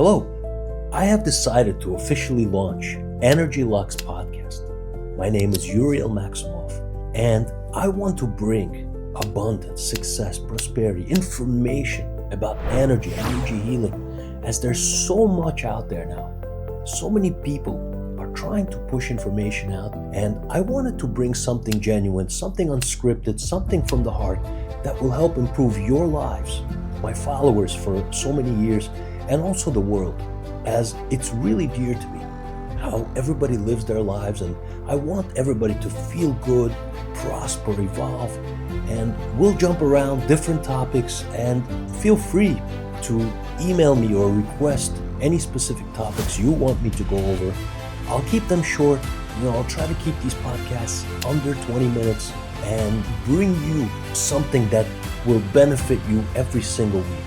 Hello, I have decided to officially launch EnergyLuck's podcast. My name is Uriel Maksumov, and I want to bring abundance, success, prosperity, information about energy healing, as there's so much out there now. So many people are trying to push information out, and I wanted to bring something genuine, something unscripted, something from the heart that will help improve your lives, my followers for so many years, and also the world, as it's really dear to me how everybody lives their lives, and I want everybody to feel good, prosper, evolve, and we'll jump around different topics, and feel free to email me or request any specific topics you want me to go over. I'll keep them short. I'll try to keep these podcasts under 20 minutes and bring you something that will benefit you every single week.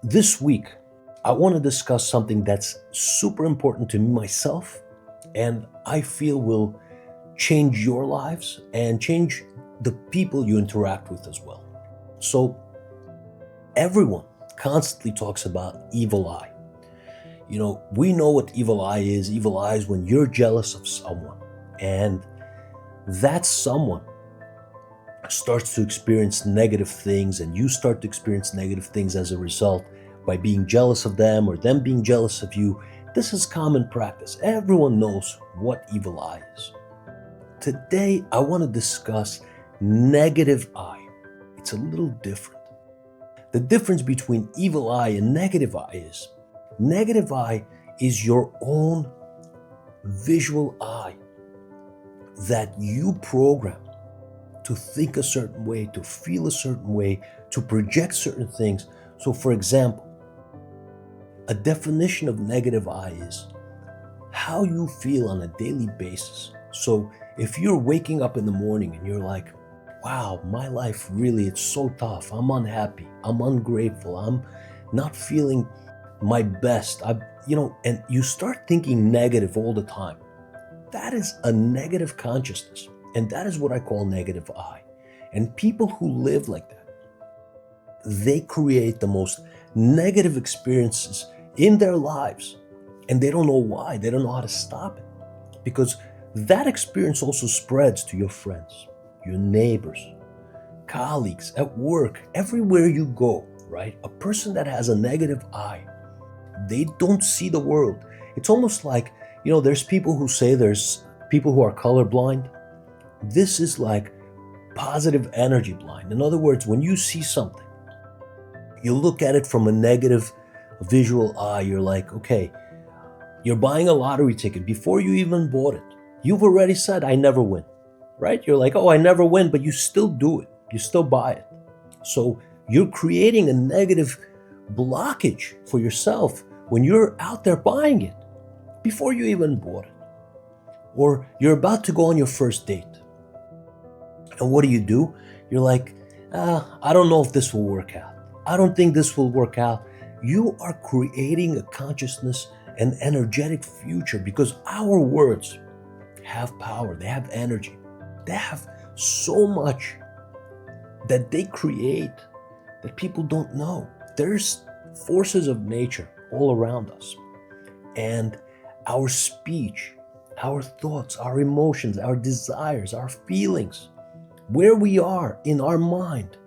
This week, I want to discuss something that's super important to me myself, and I feel will change your lives and change the people you interact with as well. So, everyone constantly talks about evil eye. We know what evil eye is. Evil eye is when you're jealous of someone, and that someone starts to experience negative things, and you start to experience negative things as a result by being jealous of them or them being jealous of you. This is common practice. Everyone knows what evil eye is. Today, I want to discuss negative eye. It's a little different. The difference between evil eye and negative eye is your own visual eye that you program to think a certain way, to feel a certain way, to project certain things. So for example, a definition of negative eye is how you feel on a daily basis. So if you're waking up in the morning and you're like, wow, my life really, it's so tough. I'm unhappy. I'm ungrateful. I'm not feeling my best. And you start thinking negative all the time. That is a negative consciousness. And that is what I call negative eye. And people who live like that, they create the most negative experiences in their lives. And they don't know why. They don't know how to stop it. Because that experience also spreads to your friends, your neighbors, colleagues, at work, everywhere you go, right? A person that has a negative eye, they don't see the world. It's almost like, there's people who say there's people who are colorblind. This is like positive energy blind. In other words, when you see something, you look at it from a negative visual eye. You're like, okay, you're buying a lottery ticket before you even bought it. You've already said, I never win, right? You're like, oh, I never win, but you still do it. You still buy it. So you're creating a negative blockage for yourself when you're out there buying it before you even bought it. Or you're about to go on your first date. And what do? You're like, I don't know if this will work out. I don't think this will work out. You are creating a consciousness and energetic future, because our words have power. They have energy. They have so much that they create that people don't know. There's forces of nature all around us. And our speech, our thoughts, our emotions, our desires, our feelings, where we are in our mind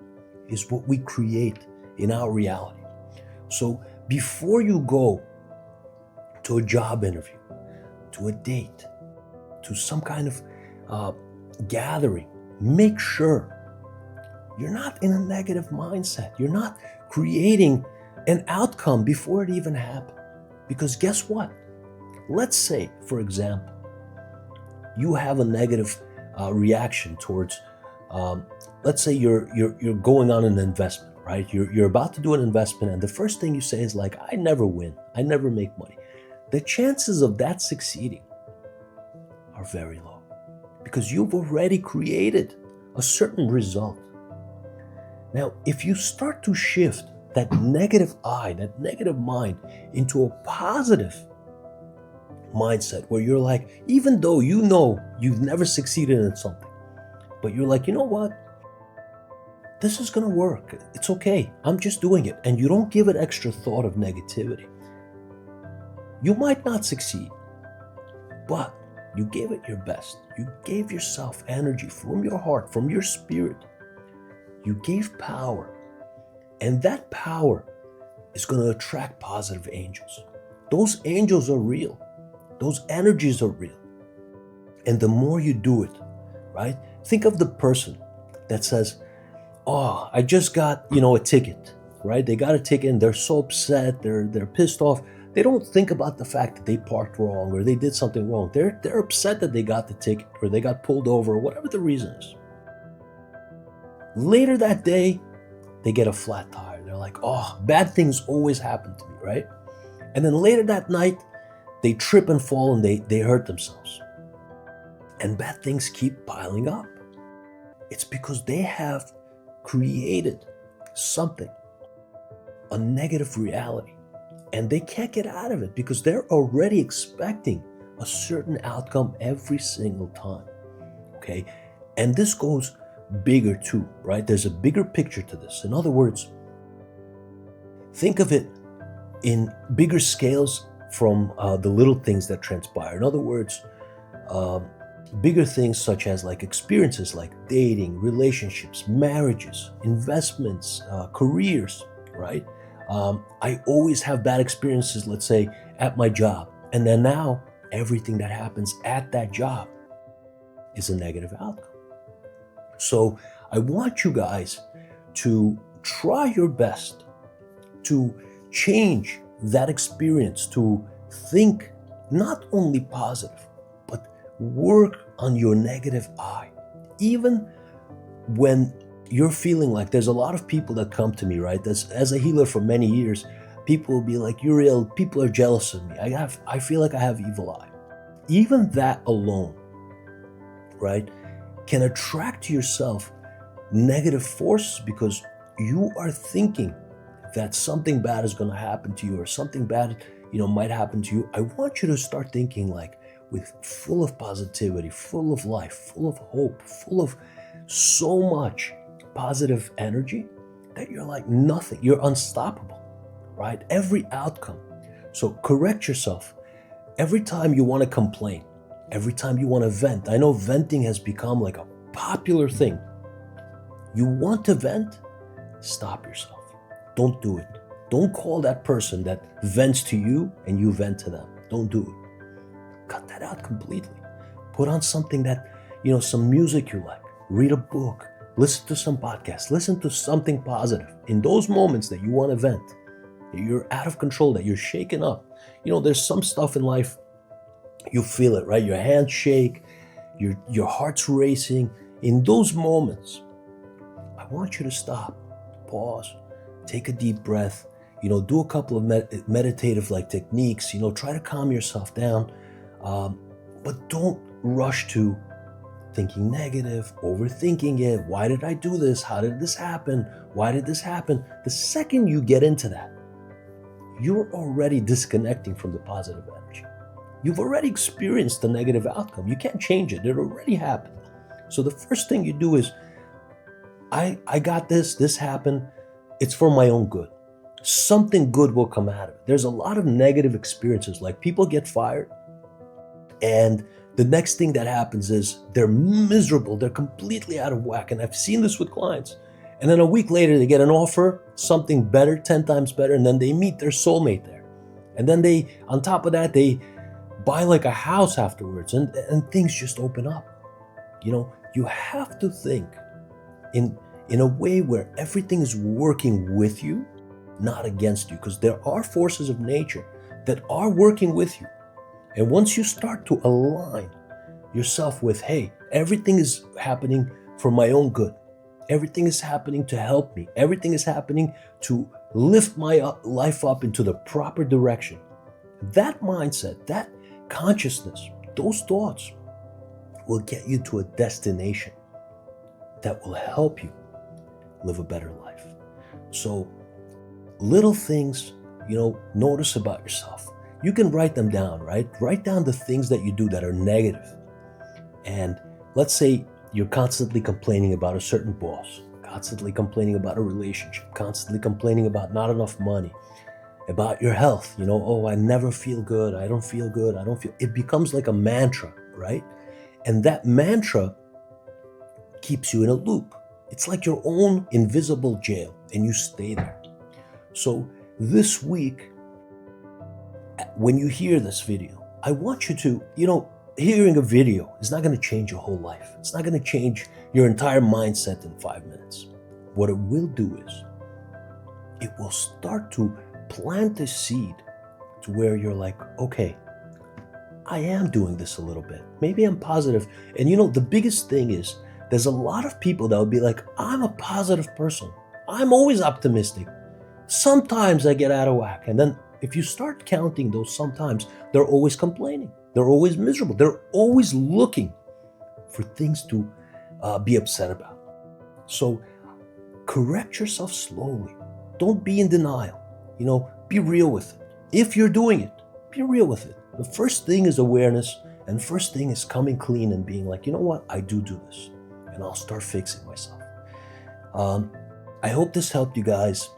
is what we create in our reality. So before you go to a job interview, to a date, to some kind of gathering, make sure you're not in a negative mindset. You're not creating an outcome before it even happened. Because guess what? Let's say, for example, you have a negative reaction towards, let's say you're going on an investment, right? You're about to do an investment, and the first thing you say is like, I never win. I never make money. The chances of that succeeding are very low, because you've already created a certain result. Now, if you start to shift that negative eye, that negative mind into a positive mindset where you're like, even though you've never succeeded in something, but you're like, you know what? this is going to work. It's okay. I'm just doing it. And you don't give it extra thought of negativity. You might not succeed, but you gave it your best. You gave yourself energy from your heart, from your spirit. You gave power. And that power is going to attract positive angels. Those angels are real. Those energies are real. And the more you do it, right? Think of the person that says, oh, I just got, a ticket, right? They got a ticket and they're so upset, they're pissed off. They don't think about the fact that they parked wrong or they did something wrong. They're upset that they got the ticket or they got pulled over or whatever the reason is. Later that day, they get a flat tire. They're like, oh, bad things always happen to me, right? And then later that night, they trip and fall and they hurt themselves. And bad things keep piling up. It's because they have created something, a negative reality, and they can't get out of it because they're already expecting a certain outcome every single time, okay? And this goes bigger too, right? There's a bigger picture to this. In other words, think of it in bigger scales from the little things that transpire. In other words, bigger things such as like experiences like dating, relationships, marriages, investments, careers, right? I always have bad experiences, let's say, at my job. And then now everything that happens at that job is a negative outcome. So I want you guys to try your best to change that experience, to think not only positive, but work on your negative eye. Even when you're feeling like, there's a lot of people that come to me, right? As a healer for many years, people will be like, Uriel, people are jealous of me. I feel like I have evil eye. Even that alone, right, can attract to yourself negative forces because you are thinking that something bad is going to happen to you or something bad, might happen to you. I want you to start thinking like full of positivity, full of life, full of hope, full of so much positive energy that you're like nothing. You're unstoppable, right? Every outcome. So correct yourself. Every time you want to complain, every time you want to vent. I know venting has become like a popular thing. You want to vent? Stop yourself. Don't do it. Don't call that person that vents to you and you vent to them. Don't do it. Cut that out completely. Put on something that, some music you like. Read a book. Listen to some podcasts. Listen to something positive. In those moments that you want to vent, that you're out of control, that you're shaken up. There's some stuff in life, you feel it, right? Your hands shake, your heart's racing. In those moments, I want you to stop, pause, take a deep breath, do a couple of meditative like techniques, try to calm yourself down, but don't rush to thinking negative, overthinking it. Why did I do this? How did this happen? Why did this happen? The second you get into that, you're already disconnecting from the positive energy. You've already experienced the negative outcome. You can't change it. It already happened. So the first thing you do is, I got this happened. It's for my own good. Something good will come out of it. There's a lot of negative experiences, like people get fired and the next thing that happens is they're miserable. They're completely out of whack. And I've seen this with clients. And then a week later, they get an offer, something better, 10 times better. And then they meet their soulmate there. And then on top of that, they buy like a house afterwards and things just open up. You have to think in a way where everything is working with you, not against you, because there are forces of nature that are working with you. And once you start to align yourself with, hey, everything is happening for my own good. Everything is happening to help me. Everything is happening to lift my life up into the proper direction. That mindset, that consciousness, those thoughts will get you to a destination that will help you live a better life. So little things, notice about yourself. You can write them down, right? Write down the things that you do that are negative. And let's say you're constantly complaining about a certain boss. God, constantly complaining about a relationship, constantly complaining about not enough money, about your health, oh, I never feel good, I don't feel good, it becomes like a mantra, right? And that mantra keeps you in a loop. It's like your own invisible jail, and you stay there. So this week, when you hear this video, I want you to, hearing a video is not going to change your whole life. It's not going to change your entire mindset in 5 minutes. What it will do is it will start to plant a seed to where you're like, okay, I am doing this a little bit. Maybe I'm positive. And the biggest thing is there's a lot of people that would be like, I'm a positive person. I'm always optimistic. Sometimes I get out of whack. And then if you start counting those sometimes, they're always complaining. They're always miserable. They're always looking for things to be upset about. So correct yourself slowly. Don't be in denial. Be real with it. If you're doing it, be real with it. The first thing is awareness, and first thing is coming clean and being like, you know what, I do this, and I'll start fixing myself. I hope this helped you guys.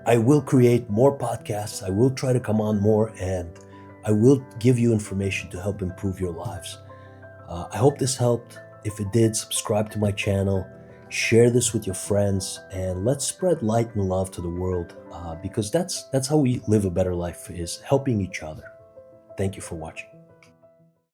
I will create more podcasts. I will try to come on more, and I will give you information to help improve your lives. I hope this helped. If it did, subscribe to my channel, share this with your friends, and let's spread light and love to the world, because that's how we live a better life, is helping each other. Thank you for watching.